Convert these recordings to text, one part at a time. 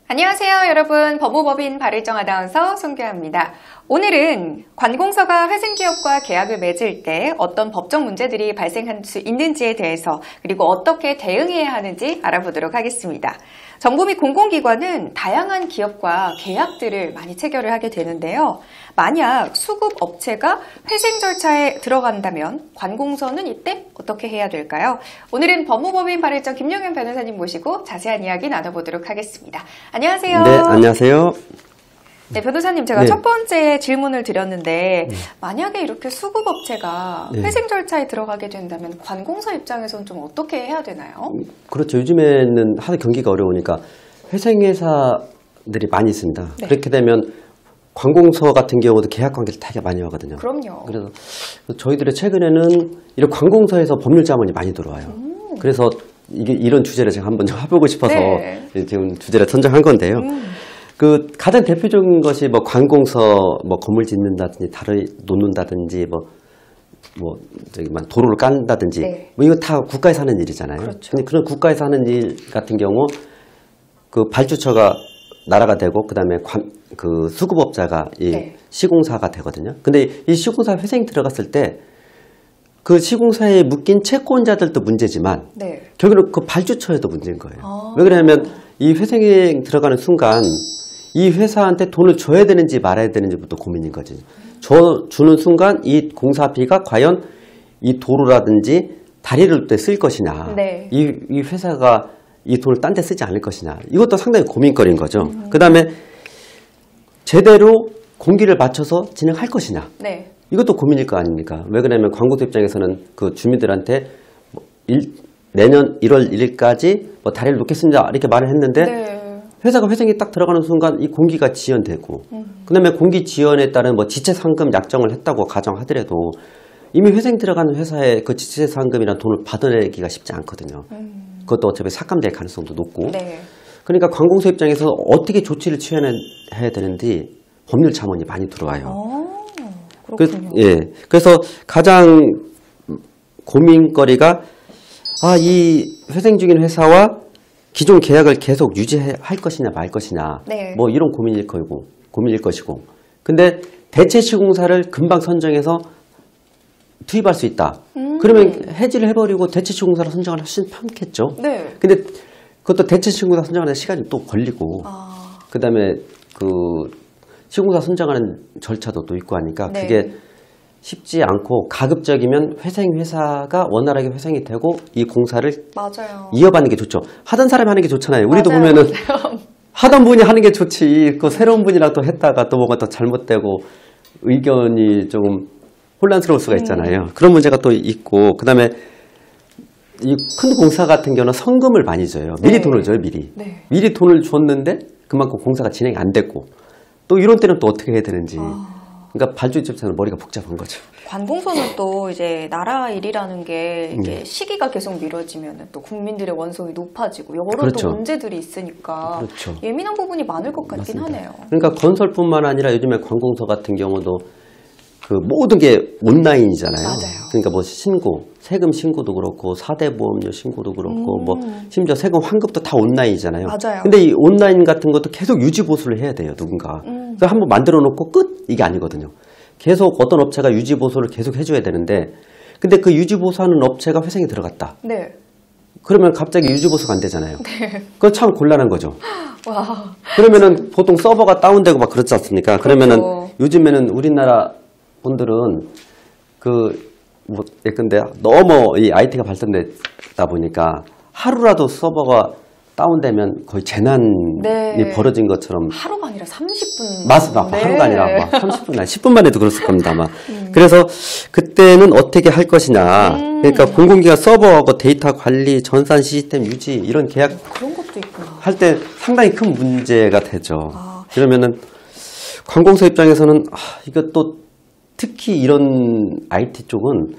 안녕하세요, 여러분. 법무법인 발일정 아나운서 송교아입니다. 오늘은 관공서가 회생기업과 계약을 맺을 때 어떤 법적 문제들이 발생할 수 있는지에 대해서 그리고 어떻게 대응해야 하는지 알아보도록 하겠습니다. 정부 및 공공기관은 다양한 기업과 계약들을 많이 체결을 하게 되는데요. 만약 수급업체가 회생 절차에 들어간다면 관공서는 이때 어떻게 해야 될까요? 오늘은 법무법인 발일정 김용현 변호사님 모시고 자세한 이야기 나눠보도록 하겠습니다. 안녕하세요. 네, 안녕하세요. 네, 변호사님, 제가 첫 번째 질문을 드렸는데 만약에 이렇게 수급업체가 회생 절차에 들어가게 된다면 관공서 입장에서는 좀 어떻게 해야 되나요? 그렇죠. 요즘에는 하도 경기가 어려우니까 회생회사들이 많이 있습니다. 네. 그렇게 되면 관공서 같은 경우도 계약관계를 되게 많이 하거든요. 그럼요. 그래서 저희들이 최근에는 이런 관공서에서 법률 자문이 많이 들어와요. 그래서 이런 주제를 제가 한번 좀 해보고 싶어서 지금 주제를 선정한 건데요. 그 가장 대표적인 것이 뭐 관공서 뭐 건물 짓는다든지 다리 놓는다든지 저기 도로를 깐다든지 뭐 이거 다 국가에서 하는 일이잖아요. 그렇죠. 근데 그런 국가에서 하는 일 같은 경우 그 발주처가 나라가 되고 그다음에 그 수급업자가 이 시공사가 되거든요. 근데 이 시공사 회생이 들어갔을 때 그 시공사에 묶인 채권자들도 문제지만 결국은 그 발주처에도 문제인 거예요. 왜 그러냐면 이 회생에 들어가는 순간 이 회사한테 돈을 줘야 되는지 말아야 되는지부터 고민인 거지. 주는 순간 이 공사비가 과연 이 도로라든지 다리를 때 쓸 것이냐, 이 회사가 이 돈을 딴 데 쓰지 않을 것이냐, 이것도 상당히 고민거리인 거죠. 그 다음에 제대로 공기를 맞춰서 진행할 것이냐, 이것도 고민일 거 아닙니까? 왜 그러냐면 관공서 입장에서는 그 주민들한테 내년 1월 1일까지 뭐 다리를 놓겠습니다 이렇게 말을 했는데 회사가 회생이 딱 들어가는 순간 이 공기가 지연되고 그다음에 공기 지연에 따른 뭐 지체 상금 약정을 했다고 가정하더라도 이미 회생 들어가는 회사에 그 지체 상금이라는 돈을 받아내기가 쉽지 않거든요. 그것도 어차피 삭감될 가능성도 높고. 그러니까 관공서 입장에서 어떻게 조치를 취해야 되는지 법률 자문이 많이 들어와요. 그렇군요. 그래서 가장 고민거리가 이 회생 중인 회사와 기존 계약을 계속 유지할 것이냐 말 것이냐 뭐 이런 고민일 것이고 근데 대체 시공사를 금방 선정해서 투입할 수 있다. 그러면 해지를 해버리고 대체 시공사를 선정을 훨씬 편겠죠. 근데 그것도 대체 시공사 선정하는 시간이 또 걸리고 그 다음에 그 시공사 선정하는 절차도 또 있고 하니까 그게 쉽지 않고 가급적이면 회사가 원활하게 회생이 되고 이 공사를 이어가는 게 좋죠. 하던 사람이 하는 게 좋잖아요. 우리도 보면은 하던 분이 하는 게 좋지. 그 새로운 분이랑 또 했다가 또 뭐가 또 잘못되고 의견이 조금 혼란스러울 수가 있잖아요. 그런 문제가 또 있고 그다음에 이 큰 공사 같은 경우는 성금을 많이 줘요. 미리 돈을 줘요. 미리 돈을 줬는데 그만큼 공사가 진행이 안 됐고 또 이런 때는 또 어떻게 해야 되는지. 그러니까 발주 입장에서는 머리가 복잡한 거죠. 관공서는 또 이제 나라 일이라는 게 이게 시기가 계속 미뤄지면 또 국민들의 원성이 높아지고 여러 또 문제들이 있으니까 예민한 부분이 많을 것 같긴 하네요. 그러니까 건설뿐만 아니라 요즘에 관공서 같은 경우도 그 모든 게 온라인이잖아요. 그러니까 뭐 세금 신고도 그렇고 4대 보험료 신고도 그렇고 뭐 심지어 세금 환급도 다 온라인이잖아요. 근데 이 온라인 같은 것도 계속 유지 보수를 해야 돼요, 누군가. 그래서 한번 만들어 놓고 끝 이게 아니거든요. 계속 어떤 업체가 유지 보수를 계속 해줘야 되는데 근데 그 유지 보수하는 업체가 회생에 들어갔다. 그러면 갑자기 유지 보수가 안 되잖아요. 그건 참 곤란한 거죠. 그러면은 보통 서버가 다운되고 막 그렇지 않습니까? 그러면은 요즘에는 우리나라 분들은 예컨대 너무 이 IT가 발전되다 보니까 하루라도 서버가 다운되면 거의 재난이 벌어진 것처럼 하루가 아니라 30분 맞습니다. 하루가 아니라 막 30분 아니 10분만 해도 그랬을 겁니다. 아마. 그래서 그때는 어떻게 할 것이냐. 그러니까 공공기관 서버하고 데이터 관리, 전산 시스템 유지 이런 계약 그런 것도 있구나. 할 때 상당히 큰 문제가 되죠. 그러면은 관공서 입장에서는 이것도 특히 이런 IT 쪽은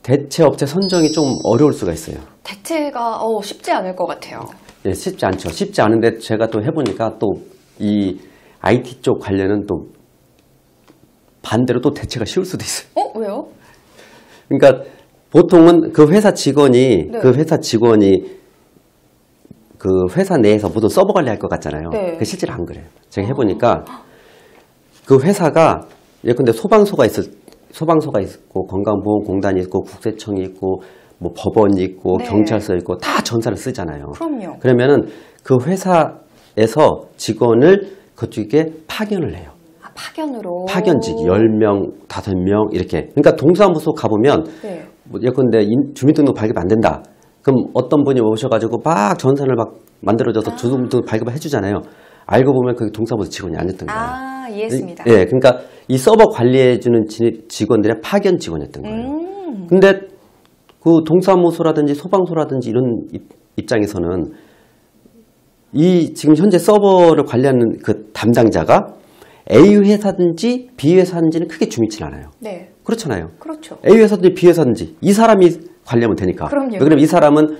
대체 업체 선정이 좀 어려울 수가 있어요. 대체가 쉽지 않을 것 같아요. 쉽지 않죠. 쉽지 않은데 제가 또 해보니까 또 이 IT 쪽 관련은 또 반대로 또 대체가 쉬울 수도 있어요. 왜요? 그러니까 보통은 그 회사 직원이 그 회사 내에서 모든 서버 관리할 것 같잖아요. 네. 그 실제로 안 그래요. 제가 해보니까 그 회사가 예컨대 소방서가 있고 건강보험공단이 있고 국세청이 있고 뭐 법원이 있고 네. 경찰서 있고 다 전사를 쓰잖아요. 그럼요. 그러면은 그 회사에서 직원을 그쪽에 파견을 해요. 아, 파견으로. 파견직 10명, 5명 이렇게. 그러니까 동사무소 가보면 네. 뭐 예컨대 주민등록 발급 안 된다. 그럼 어떤 분이 오셔가지고 막 전산을 막 만들어줘서 주민등록 발급을 해주잖아요. 알고 보면 그게 동사무소 직원이 아니었던 거예요. 아, 이해했습니다. 예, 그러니까 이 서버 관리해주는 직원들의 파견 직원이었던 거예요. 근데 그 동사무소라든지 소방서라든지 이런 입장에서는 이 지금 현재 서버를 관리하는 그 담당자가 A 회사든지 B 회사든지는 크게 중요치 않아요. 네. 그렇잖아요. 그렇죠. A 회사든지 B 회사든지 이 사람이 관리하면 되니까. 그럼요. 왜냐면 이 사람은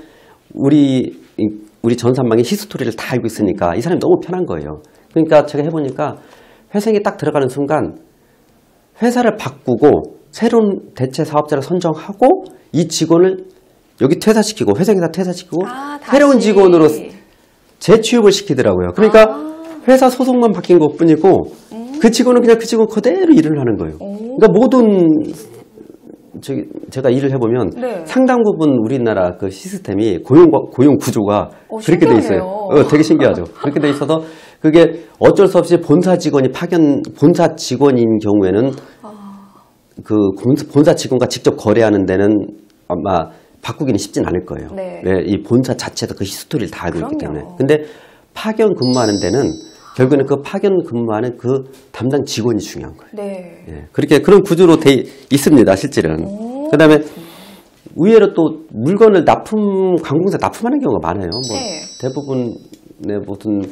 우리 전산망의 히스토리를 다 알고 있으니까 이 사람이 너무 편한 거예요. 그러니까 제가 해보니까 회생에 딱 들어가는 순간 회사를 바꾸고 새로운 대체 사업자를 선정하고 이 직원을 여기 퇴사시키고 회생에다 퇴사시키고 새로운 다시. 직원으로 재취업을 시키더라고요. 그러니까 회사 소속만 바뀐 것 뿐이고 그 직원은 그냥 그 직원 그대로 일을 하는 거예요. 그러니까 모든 제가 일을 해보면 네. 상당 부분 우리나라 그 시스템이 고용 구조가 그렇게 돼 있어요. 되게 신기하죠. 그렇게 돼 있어서 그게 어쩔 수 없이 본사 직원인 경우에는 그 본사 직원과 직접 거래하는 데는 아마 바꾸기는 쉽진 않을 거예요. 네. 네, 이 본사 자체에서 그 히스토리를 다 알고 있기 그럼요. 때문에. 근데 파견 근무하는 데는 결국에는 그 파견 근무하는 그 담당 직원이 중요한 거예요. 네. 예, 그렇게 그런 구조로 돼 있습니다, 실질은. 그다음에 의외로 또 물건을 관공서 납품하는 경우가 많아요. 뭐 네. 대부분의 무슨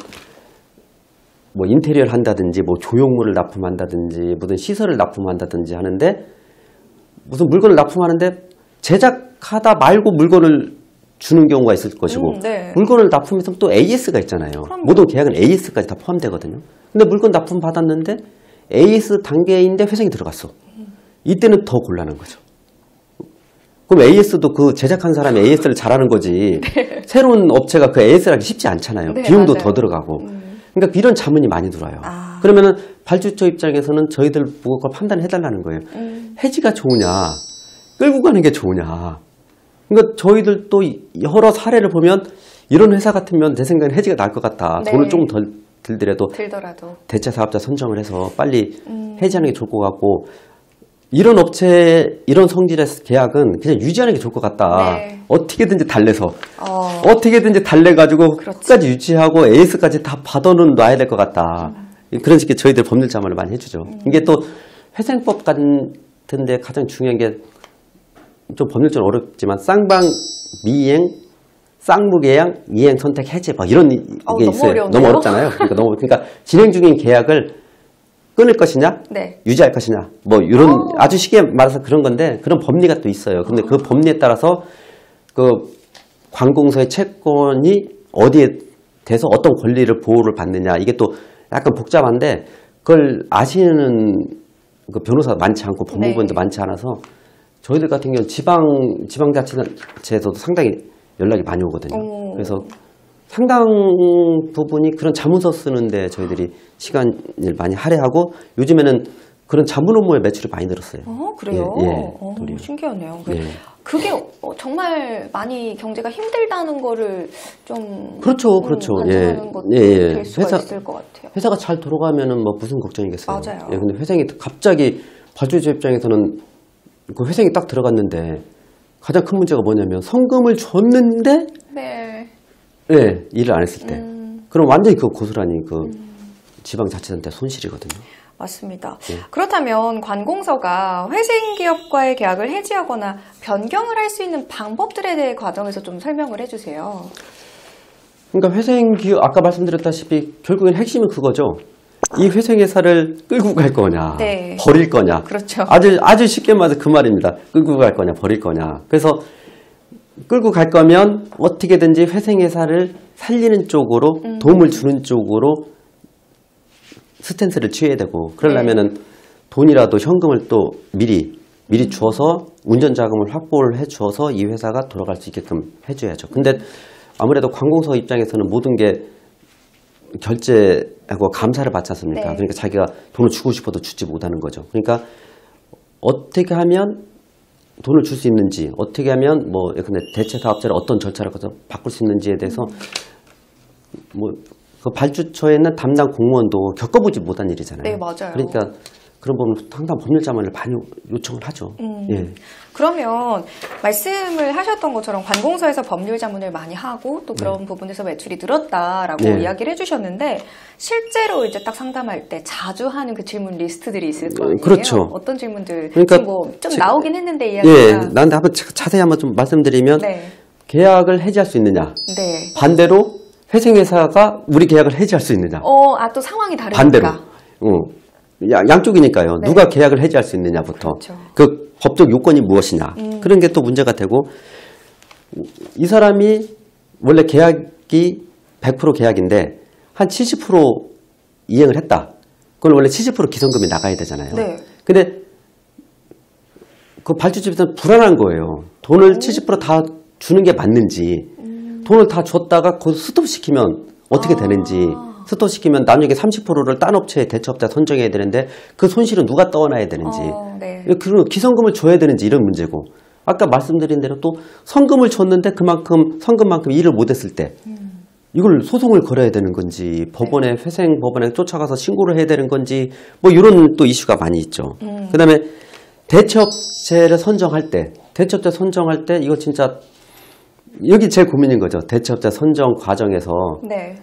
뭐 인테리어를 한다든지 뭐 조형물을 납품한다든지 무슨 시설을 납품한다든지 하는데 무슨 물건을 납품하는데 제작하다 말고 물건을 주는 경우가 있을 것이고 네. 물건을 납품해서 또 AS가 있잖아요. 그럼요. 모든 계약은 AS까지 다 포함되거든요. 근데 물건 납품 받았는데 AS 단계인데 회생이 들어갔어. 이때는 더 곤란한 거죠. 그럼 AS도 그 제작한 사람이 AS를 잘하는 거지. 네. 새로운 업체가 그 AS를 하기 쉽지 않잖아요. 네, 비용도 맞아요. 더 들어가고. 그러니까 이런 자문이 많이 들어와요. 아. 그러면은 발주처 입장에서는 저희들 보고 그걸 판단해달라는 거예요. 해지가 좋으냐, 끌고 가는 게 좋으냐. 그러니까 저희들 또 여러 사례를 보면 이런 회사 같으면 내 생각엔 해지가 나을 것 같다. 네. 돈을 조금 덜 들더라도 들더라도. 대체 사업자 선정을 해서 빨리 해지하는 게 좋을 것 같고 이런 업체 이런 성질의 계약은 그냥 유지하는 게 좋을 것 같다. 네. 어떻게든지 달래서 어떻게든지 달래가지고 그렇지. 끝까지 유지하고 AS까지 다 받아는 놔야 될 것 같다. 그런 식의 저희들 법률 자문을 많이 해주죠. 이게 또 회생법 같은데 가장 중요한 게 좀 법률적으로 어렵지만 쌍방 미행, 쌍무계약, 이행 선택 해제 막 이런 게 너무 있어요. 어려운데요? 너무 어렵잖아요. 그러니까 진행 중인 계약을 끊을 것이냐, 네. 유지할 것이냐, 뭐 이런 아주 쉽게 말해서 그런 건데 그런 법리가 또 있어요. 근데 그 법리에 따라서 그 관공서의 채권이 어디에 대해서 어떤 권리를 보호를 받느냐 이게 또 약간 복잡한데 그걸 아시는 그 변호사가 많지 않고 법무부원도 네. 많지 않아서 저희들 같은 경우는 지방자치단체에서도 상당히 연락이 많이 오거든요. 그래서 상당 부분이 그런 자문서 쓰는데 저희들이 시간을 많이 할애하고 요즘에는 그런 자문 업무에 매출이 많이 늘었어요. 그래요? 도리어. 신기하네요. 예. 그게 정말 많이 경제가 힘들다는 거를 좀 그렇죠. 반성하는 것도 예. 될 수가 있을 것 같아요. 회사가 잘 돌아가면은 뭐 무슨 걱정이겠어요. 맞아요. 예, 근데 회생이 갑자기 발주자 입장에서는 그 회생이 딱 들어갔는데 가장 큰 문제가 뭐냐면 성금을 줬는데 네. 예, 일을 안 했을 때. 그럼 완전히 그 고스란히 그 지방자치단체 손실이거든요. 맞습니다. 예. 그렇다면 관공서가 회생기업과의 계약을 해지하거나 변경을 할 수 있는 방법들에 대해 과정에서 좀 설명을 해주세요. 그러니까 회생기업 아까 말씀드렸다시피 결국엔 핵심은 그거죠. 이 회생회사를 끌고 갈 거냐, 네. 버릴 거냐. 그렇죠. 아주 쉽게 말해서 그 말입니다. 끌고 갈 거냐, 버릴 거냐. 그래서 끌고 갈 거면 어떻게든지 회생회사를 살리는 쪽으로 도움을 주는 쪽으로 스탠스를 취해야 되고 그러려면은 돈이라도 현금을 또 미리 주어서 운전 자금을 확보를 해 주어서 이 회사가 돌아갈 수 있게끔 해줘야죠. 근데 아무래도 관공서 입장에서는 모든 게 결제하고 감사를 받지 않습니까? 네. 그러니까 자기가 돈을 주고 싶어도 주지 못하는 거죠. 그러니까 어떻게 하면 돈을 줄 수 있는지, 어떻게 하면 뭐 근데 대체 사업자를 어떤 절차를 거쳐 바꿀 수 있는지에 대해서 뭐 그 발주처에 있는 담당 공무원도 겪어보지 못한 일이잖아요. 네, 맞아요. 그러니까 그런 부분 항상 법률 자문을 많이 요청을 하죠. 예. 그러면 말씀을 하셨던 것처럼 관공서에서 법률 자문을 많이 하고 또 그런 부분에서 매출이 늘었다라고 네. 이야기를 해주셨는데 실제로 이제 딱 상담할 때 자주 하는 그 질문 리스트들이 있을 거 아니에요? 그렇죠. 어떤 질문들? 그러니까 지금 뭐 좀 나오긴 했는데 예, 이야기가. 나한테 한번 자세히 한번 좀 말씀드리면 네. 계약을 해지할 수 있느냐? 네. 반대로 회생회사가 우리 계약을 해지할 수 있느냐? 또 상황이 다르니까. 반대로. 양쪽이니까요. 네. 누가 계약을 해지할 수 있느냐부터. 그렇죠. 그 법적 요건이 무엇이냐. 그런 게 또 문제가 되고 이 사람이 원래 계약이 100% 계약인데 한 70% 이행을 했다. 그건 원래 70% 기성금이 나가야 되잖아요. 네. 근데 그 발주집에서는 불안한 거예요. 돈을 70%다 주는 게 맞는지, 돈을 다 줬다가 거기서 스톱시키면 어떻게 되는지, 스톱시키면 나중에 30%를 딴 업체에 대처업자 선정해야 되는데 그 손실은 누가 떠안아야 되는지, 네. 그리고 기성금을 줘야 되는지 이런 문제고, 아까 말씀드린 대로 또 성금을 줬는데 그만큼 성금만큼 일을 못했을 때 이걸 소송을 걸어야 되는 건지 법원에 회생 법원에 쫓아가서 신고를 해야 되는 건지 뭐 이런 또 이슈가 많이 있죠. 그다음에 대체업체를 선정할 때 이거 진짜 여기 제일 고민인 거죠. 대체업자 선정 과정에서 네.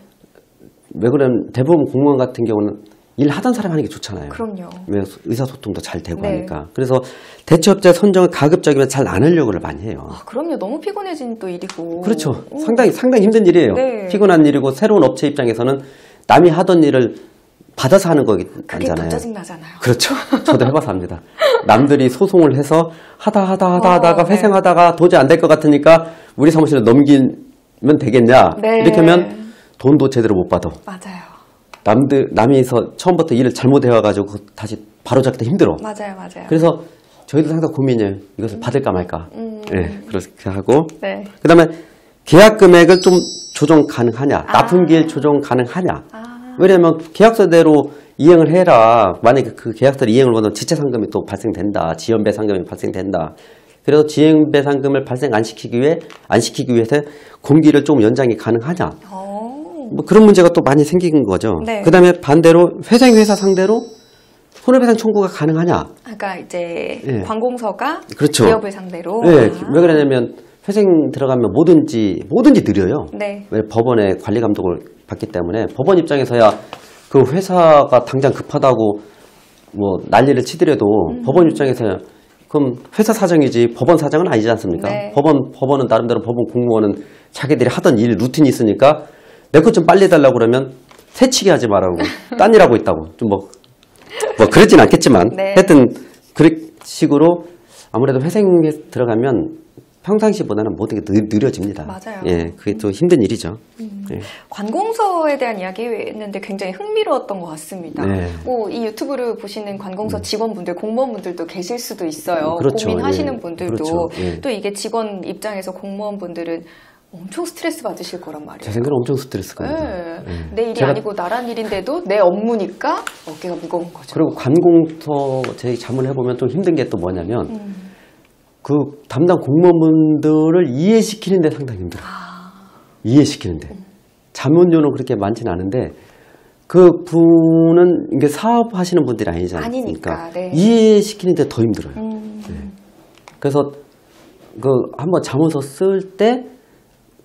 왜 그러면 대부분 공무원 같은 경우는 일하던 사람이 하는 게 좋잖아요. 그럼요. 왜 의사소통도 잘 되고 네. 하니까. 그래서 대체업자 선정을 가급적이면 잘 안 하려고 많이 해요. 그럼요. 너무 피곤해진 또 일이고. 그렇죠. 상당히 힘든 일이에요. 네. 피곤한 일이고 새로운 업체 입장에서는 남이 하던 일을 받아서 하는 거기 그게 더 아니잖아요. 짜증나잖아요. 그렇죠. 저도 해봐서 압니다. 남들이 소송을 해서 하다가 네. 회생하다가 도저히 안 될 것 같으니까 우리 사무실에 넘기면 되겠냐. 네. 이렇게 하면 돈도 제대로 못 받아. 맞아요. 남이서 처음부터 일을 잘못해와가지고 다시 바로잡기 때 힘들어. 맞아요. 그래서 저희도 항상 고민이에요. 이것을 받을까 말까. 네, 그렇게 하고. 네. 그 다음에 계약 금액을 좀 조정 가능하냐. 납품기일 조정 가능하냐. 왜냐면 계약서대로 이행을 해라. 만약에 그 계약서를 이행을 못하면 지체상금이 또 발생된다. 지연배상금이 발생된다. 그래서 지연배상금을 발생 안 시키기 위해서 공기를 좀 연장이 가능하냐. 뭐 그런 문제가 또 많이 생긴 거죠. 네. 그 다음에 반대로 회생회사 상대로 손해배상 청구가 가능하냐. 그러니까 이제 예. 관공서가 그렇죠. 기업을 상대로. 네, 왜 그러냐면 회생 들어가면 뭐든지 느려요. 네. 왜 법원의 관리 감독을 받기 때문에 법원 입장에서야 그 회사가 당장 급하다고 뭐 난리를 치더라도 법원 입장에서야 그럼 회사 사정이지 법원 사정은 아니지 않습니까? 네. 법원은 나름대로 법원 공무원은 자기들이 하던 일 루틴이 있으니까 내 것 좀 빨리 해달라고 그러면 새치기 하지 말라고 딴 일 하고 있다고 좀 뭐 그러진 않겠지만 네. 하여튼 그런 식으로 아무래도 회생에 들어가면 평상시보다는 모든 게 느려집니다. 맞아요. 예, 그게 또 힘든 일이죠. 예. 관공서에 대한 이야기했는데 굉장히 흥미로웠던 것 같습니다. 네. 이 유튜브를 보시는 관공서 직원분들, 공무원분들도 계실 수도 있어요. 그렇죠. 고민하시는 예. 분들도. 그렇죠. 예. 또 이게 직원 입장에서 공무원분들은 엄청 스트레스 받으실 거란 말이에요. 제 생각은 엄청 스트레스가 네. 있습니다. 내 일이 아니고 나란 일인데도 내 업무니까 어깨가 무거운 거죠. 그리고 관공서 제 자문해보면 좀 힘든 게 또 뭐냐면 그 담당 공무원분들을 이해시키는 데 상당히 힘들어요. 이해시키는데. 자문료는 그렇게 많지는 않은데 그 분은 이게 사업하시는 분들이 아니니까, 네. 이해시키는 데 더 힘들어요. 네. 그래서 그 한번 자문서 쓸 때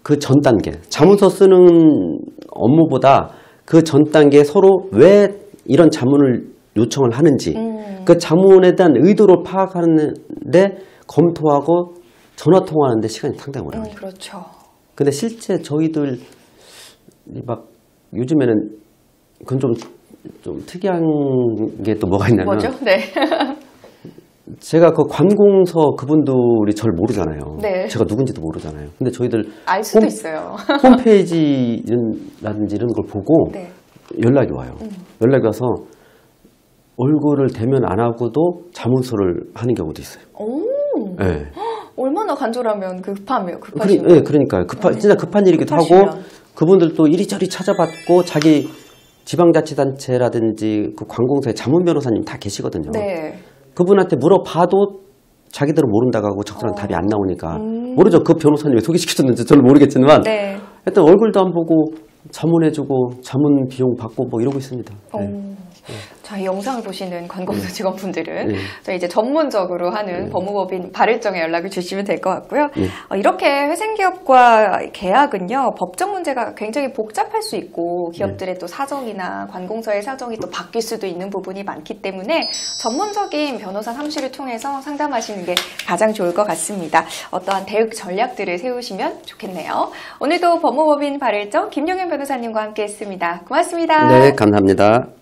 그 전 단계, 자문서 쓰는 업무보다 그 전 단계에 서로 왜 이런 자문을 요청을 하는지 그 자문에 대한 의도를 파악하는데 검토하고 전화 통화하는데 시간이 상당히 오래 걸려요. 그렇죠. 근데 실제 저희들 막 요즘에는 그건 좀 특이한 게 또 뭐가 있냐면 뭐죠? 네. 제가 그 관공서 그분들이 절 모르잖아요. 네. 제가 누군지도 모르잖아요. 근데 저희들 알 수도 있어요. 홈페이지라든지 이런 걸 보고 네. 연락이 와요. 연락이 와서 얼굴을 대면 안 하고도 자문서를 하는 경우도 있어요. 오. 네. 얼마나 간절하면 급하시면. 네, 그러니까요. 진짜 급한 일이기도 하고, 급하시면. 그분들도 이리저리 찾아봤고, 자기 지방자치단체라든지 그 관공서에 자문 변호사님 다 계시거든요. 네. 그분한테 물어봐도 자기들은 모른다고 하고 적절한 답이 안 나오니까. 모르죠. 그 변호사님이 소개시켜줬는지 저는 모르겠지만. 네. 하여튼 얼굴도 안 보고 자문해주고 자문 비용 받고 뭐 이러고 있습니다. 네. 자, 이 영상을 보시는 관공서 직원분들은 네. 저희 이제 전문적으로 하는 법무법인 발일정에 연락을 주시면 될 것 같고요. 이렇게 회생기업과 계약은요, 법적 문제가 굉장히 복잡할 수 있고 기업들의 또 사정이나 관공서의 사정이 또 바뀔 수도 있는 부분이 많기 때문에 전문적인 변호사 사무실을 통해서 상담하시는 게 가장 좋을 것 같습니다. 어떠한 대응 전략들을 세우시면 좋겠네요. 오늘도 법무법인 발일정 김용현 변호사님과 함께 했습니다. 고맙습니다. 네, 감사합니다.